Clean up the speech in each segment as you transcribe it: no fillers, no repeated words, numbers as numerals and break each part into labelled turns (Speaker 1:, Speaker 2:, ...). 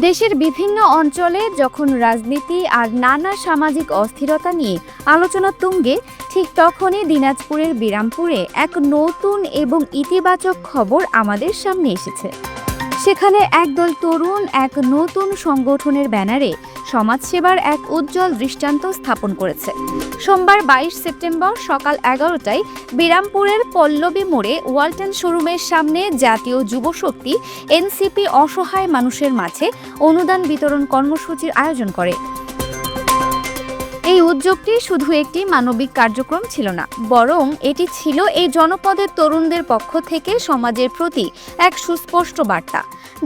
Speaker 1: দেশের বিভিন্ন অঞ্চলে যখন রাজনীতি আর নানা সামাজিক অস্থিরতা নিয়ে আলোচনা তুঙ্গে, ঠিক তখনই দিনাজপুরের বিরামপুরে এক নতুন এবং ইতিবাচক খবর আমাদের সামনে এসেছে। সেখানে একদল তরুণ এক নতুন সংগঠনের ব্যানারে সমাজসেবার এক উজ্জ্বল দৃষ্টান্ত স্থাপন করেছে। সোমবার ২২ সেপ্টেম্বর সকাল ১১টায় বিরামপুরের পল্লবী মোড়ে ওয়ালটন শোরুমের সামনে জাতীয় যুবশক্তি এনসিপি অসহায় মানুষের মাঝে অনুদান বিতরণ কর্মসূচির আয়োজন করে। এই উদ্যোগটি শুধু একটি মানবিক কার্যক্রম ছিল না, বরং এটি ছিল এই জনপদের তরুণদের পক্ষ থেকে সমাজের প্রতি এক সুস্পষ্ট বার্তা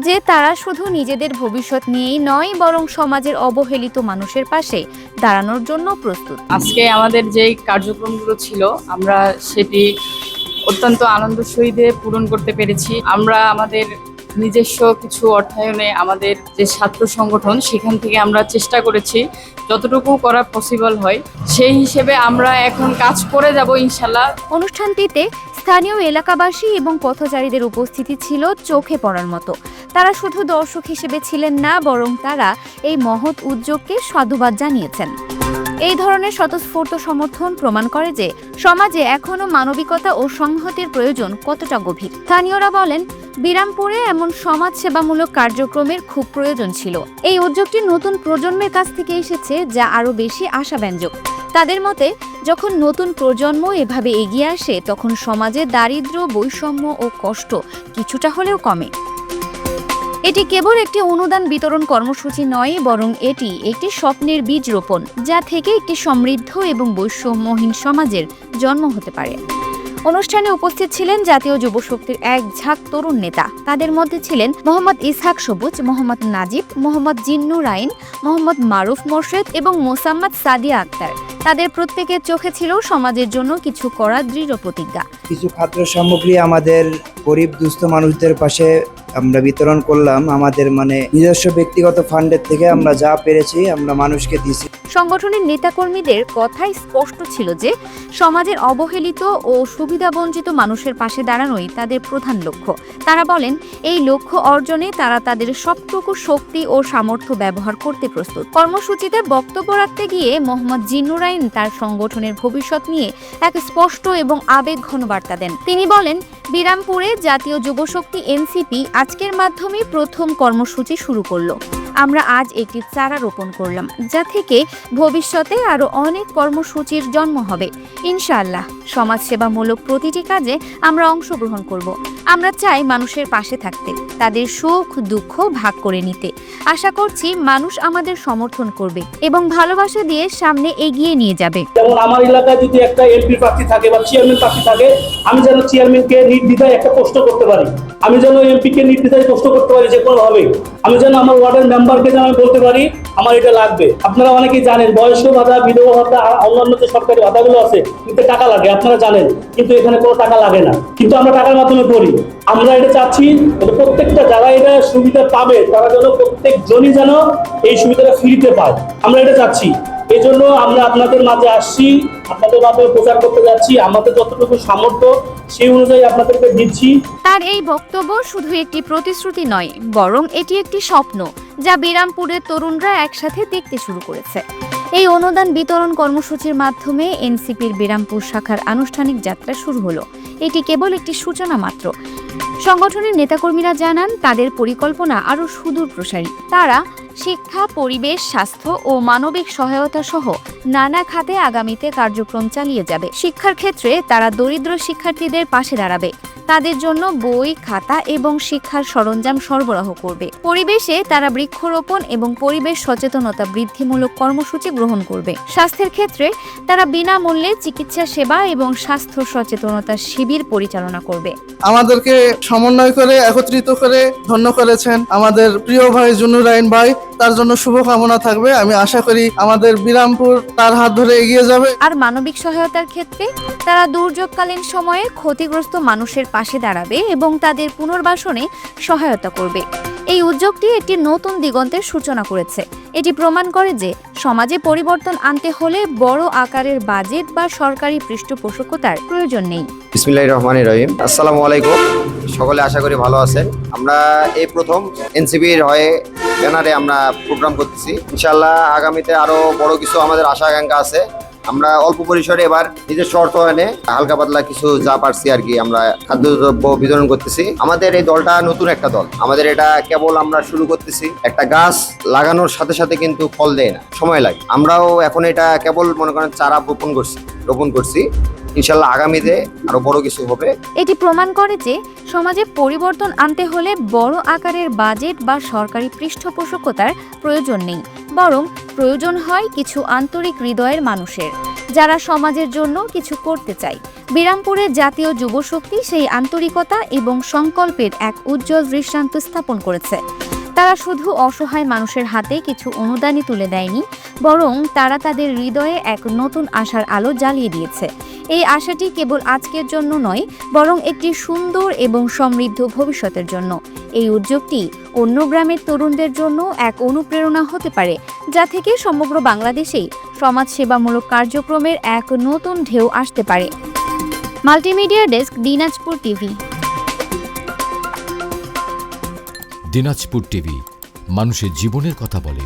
Speaker 1: যে তারা শুধু নিজেদের ভবিষ্যৎ নিয়েই নয়, বরং সমাজের অবহেলিত মানুষের পাশে দাঁড়ানোর জন্য প্রস্তুত।
Speaker 2: আজকে আমাদের যে কার্যক্রমগুলো ছিল, আমরা সেটি অত্যন্ত আনন্দের সহিত পূরণ করতে পেরেছি। আমরা আমাদের নিজস্ব কিছু অর্থায়নে আমাদের যে ছাত্র সংগঠন, সেখান থেকে আমরা চেষ্টা করেছি যতটুকু করা পসিবল হয়, সেই হিসেবে আমরা এখন কাজ করে যাব ইনশাল্লাহ।
Speaker 1: অনুষ্ঠানটিতে স্থানীয় এলাকাবাসী এবং পথচারীদের উপস্থিতি ছিল চোখে পড়ার মতো। তারা শুধু দর্শক হিসেবে ছিলেন না, বরং তারা এই মহৎ উদ্যোগকে সাধুবাদ জানিয়েছেন। এই ধরনের স্বতঃস্ফূর্ত সমর্থন প্রমাণ করে যে সমাজে এখনও মানবিকতা ও সংহতির প্রয়োজন কতটা গভীর। স্থানীয়রা বলেন, বিরামপুরে এমন সমাজসেবামূলক কার্যক্রমের খুব প্রয়োজন ছিল। এই উদ্যোগটি নতুন প্রজন্মের কাছ থেকে এসেছে, যা আরও বেশি আশাব্যঞ্জক। তাদের মতে, যখন নতুন প্রজন্ম এভাবে এগিয়ে আসে, তখন সমাজে দারিদ্র্য, বৈষম্য ও কষ্ট কিছুটা হলেও কমে। এটি কেবল একটি অনুদান বিতরণ কর্মসূচি নয়, বরং এটি একটি স্বপ্নের বীজ রোপণ, যা থেকে একটি সমৃদ্ধ এবং বৈষম্যহীন সমাজের জন্ম হতে পারে। অনুষ্ঠানে উপস্থিত ছিলেন জাতীয় যুবশক্তির এক ঝাঁক তরুণ নেতা। তাদের মধ্যে ছিলেন মোহাম্মদ ইসহাক সবুজ, মোহাম্মদ নাজিব, মোহাম্মদ জিন্নুর আইন, মোহাম্মদ মারুফ মোর্শেদ এবং মোসাম্মদ সাদিয়া আক্তার। তাদের প্রত্যেকের চোখে ছিল সমাজের জন্য কিছু করার দৃঢ় প্রতিজ্ঞা।
Speaker 3: কিছু খাদ্য সামগ্রী আমাদের গরিব দুস্থ মানুষদের পাশে আমরা বিতরণ করলাম। আমাদের নিজস্ব ব্যক্তিগত ফান্ডের থেকে আমরা যা পেরেছি আমরা মানুষকে দিয়েছি।
Speaker 1: সংগঠনের নেতাকর্মীদের কথাই স্পষ্ট ছিল যে সমাজের অবহেলিত ও সুবিধাবঞ্চিত মানুষের পাশে দাঁড়ানোই তাদের প্রধান লক্ষ্য। তারা বলেন, এই লক্ষ্য অর্জনে তারা তাদের সবটুকু শক্তি ও সামর্থ্য ব্যবহার করতে প্রস্তুত। কর্মসূচিতে বক্তব্য রাখতে গিয়ে মোহাম্মদ জিন্নুর আইন তার সংগঠনের ভবিষ্যৎ নিয়ে এক স্পষ্ট এবং আবেগঘন বার্তা দেন। তিনি বলেন, বিরামপুরে জাতীয় যুবশক্তি এনসিপি আজকের মাধ্যমে প্রথম কর্মসূচি শুরু করলো। আমরা আজ একটি চারা রোপণ করলাম, যা থেকে ভবিষ্যতে আরও অনেক কর্মসূচির জন্ম হবে। ইনশাআল্লাহ সমাজসেবামূলক প্রতিটি কাজে আমরা অংশগ্রহণ করব। আমরা চাই মানুষের পাশে থাকতে, তাদের সুখ দুঃখ ভাগ করে নিতে। আশা করছি মানুষ আমাদের সমর্থন করবে এবং ভালোবাসা দিয়ে সামনে এগিয়ে নিয়ে যাবে।
Speaker 4: যেমন আমার এলাকায় যদি একটা এমপি প্রার্থী থাকে বা চেয়ারম্যান প্রার্থী থাকে, আমি যেন চেয়ারম্যানকে নির্দ্বিধায় একটা প্রশ্ন করতে পারি, আমি যেন এমপিকে নির্দ্বিধায় প্রশ্ন করতে পারি যে কোনোভাবে, আমি যেন আমার ওয়ার্ডের মেম্বারকে যেন আমি বলতে পারি আমার এটা লাগবে। আপনারা অনেকেই জানেন বয়স্ক ভাতা, বিধবা ভাতা, অন্যান্য যে সরকারি ভাতাগুলো আছে, কিন্তু টাকা লাগে, আপনারা জানেন, কিন্তু এখানে কোনো টাকা লাগে না, কিন্তু আমরা টাকার মাধ্যমে করি। আমরা এটা চাচ্ছি প্রত্যেকটা যারা এটা সুবিধা পাবে তারা যেন প্রত্যেকজনই যেন এই সুবিধাটা ফ্রিতে পায়, আমরা এটা চাচ্ছি। এই জন্য আমরা আপনাদের মাঝে আসছি, আপনাদের মাধ্যমে প্রচার করতে যাচ্ছি, আমাদের যতটুকু সামর্থ্য সেই অনুযায়ী আপনাদেরকে দিচ্ছি।
Speaker 1: তার এই বক্তব্য শুধু একটি প্রতিশ্রুতি নয়, বরং এটি একটি স্বপ্ন যা বিরামপুরের তরুণরা একসাথে দেখতে শুরু করেছে। এই অনুদান বিতরণ কর্মসূচির মাধ্যমে এনসিপির বিরামপুর শাখার আনুষ্ঠানিক যাত্রা শুরু হলো। এটি কেবল একটি সূচনা মাত্র। সংগঠনের নেতাকর্মীরা জানান, তাদের পরিকল্পনা আরও সুদূর প্রসারী। তারা শিক্ষা, পরিবেশ, স্বাস্থ্য ও মানবিক সহায়তা সহ নানা খাতে আগামীতে কার্যক্রম চালিয়ে যাবে। শিক্ষার ক্ষেত্রে তারা দরিদ্র শিক্ষার্থীদের পাশে দাঁড়াবে, তাদের জন্য বই, খাতা এবং শিক্ষার সরঞ্জাম সরবরাহ করবে। পরিবেশে তারা বৃক্ষরোপণ এবং পরিবেশ সচেতনতা বৃদ্ধিমূলক কর্মসূচি গ্রহণ করবে। স্বাস্থ্যের ক্ষেত্রে তারা বিনামূল্যে চিকিৎসা সেবা এবং স্বাস্থ্য সচেতনতা শিবির পরিচালনা করবে।
Speaker 5: আমাদেরকে সমন্বয় করে একত্রিত করে ধন্য করেছেন আমাদের প্রিয় ভাই জিন্নুর আইন ভাই, তার জন্য শুভকামনা থাকবে। আমি আশা করি আমাদের বিরামপুর তার হাত ধরে এগিয়ে যাবে।
Speaker 1: আর মানবিক সহায়তার ক্ষেত্রে তারা দুর্যোগকালীন সময়ে ক্ষতিগ্রস্ত মানুষের পাশে দাঁড়াবে এবং তাদের পুনর্বাসনে সহায়তা করবে। এই উদ্যোগটি একটি নতুন দিগন্তের সূচনা করেছে। এটি প্রমাণ করে যে সমাজে পরিবর্তন আনতে হলে বড় আকারের বাজেট বা সরকারি পৃষ্ঠপোষকতার প্রয়োজন নেই।
Speaker 6: বিসমিল্লাহির রহমানির রহিম। আসসালামু আলাইকুম। সকলে আশা করি ভালো আছেন। আমরা এই প্রথম এনসিবির হয়ে ব্যানারে আমরা প্রোগ্রাম করতেছি। ইনশাআল্লাহ আগামীতে আরো বড় কিছু আমাদের আশা আকাঙ্ক্ষা আছে। আমরা অল্প পরিসরে এবার নিজস্ব অর্থায়নে হালকা পাতলা কিছু যা পারছি আর কি আমরা খাদ্যদ্রব্য বিতরণ করতেছি। আমাদের এই দলটা নতুন একটা দল, আমাদের এটা কেবল আমরা শুরু করতেছি। একটা গাছ লাগানোর সাথে সাথে কিন্তু ফল দেয় না, সময় লাগে। আমরাও এখন এটা কেবল মনে করেন চারা রোপণ করছি। ইনশাল্লাহ আগামীতে আরো বড় কিছু হবে।
Speaker 1: এটি প্রমাণ করে যে সমাজে পরিবর্তন আনতে হলে বড় আকারের বাজেট বা সরকারি পৃষ্ঠপোষকতার প্রয়োজন নেই, বরং প্রয়োজন হয় কিছু আন্তরিক হৃদয়ের মানুষের, যারা সমাজের জন্য কিছু করতে চায়। বিরামপুরের জাতীয় যুবশক্তি সেই আন্তরিকতা এবং সংকল্পের এক উজ্জ্বল দৃষ্টান্ত স্থাপন করেছে। তারা শুধু অসহায় মানুষের হাতে কিছু অনুদানই তুলে দেয়নি, বরং তারা তাদের হৃদয়ে এক নতুন আশার আলো জ্বালিয়ে দিয়েছে। এই আশাটি কেবল আজকের জন্য নয়, বরং একটি সুন্দর এবং সমৃদ্ধ ভবিষ্যতের জন্য। এই উদ্যোগটি অন্য গ্রামের তরুণদের জন্য এক অনুপ্রেরণা হতে পারে, যা থেকে সমগ্র বাংলাদেশেই সমাজসেবামূলক কার্যক্রমের এক নতুন ঢেউ আসতে পারে। Multimedia desk, Dinajpur TV.
Speaker 7: Dinajpur TV মানুষের জীবনের কথা বলে।